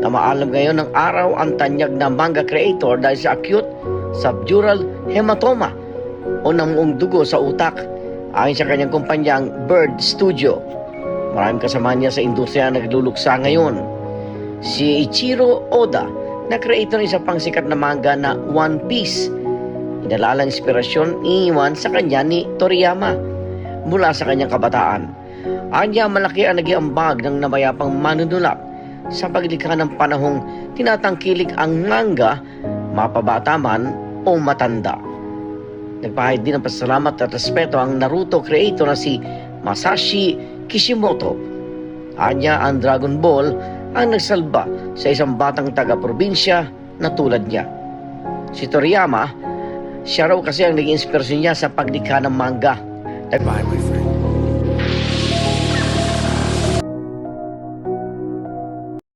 na maalam ngayon ng araw ang tanyag na manga creator dahil sa acute subdural hematoma o namuong dugo sa utak ayon sa kanyang kumpanyang Bird Studio. Maraming kasama niya sa industriya na nagluluksa ngayon. Si Ichiro Oda na creator ng isa pang sikat na manga na One Piece. Inalalang inspirasyon iniwan sa kanya ni Toriyama mula sa kanyang kabataan. Anya malaki ang nagiambag ng namayapang manunulat sa paglikha ng panahong tinatangkilik ang manga, mapabata man o matanda. Nagpahayag din ng pasalamat at respeto ang Naruto creator na si Masashi Kishimoto. Anya ang Dragon Ball ang nagsalba sa isang batang taga-probinsya na tulad niya. Si Toriyama, siya raw kasi ang naging inspirasyon niya sa paglikha ng manga. Bye, my friend.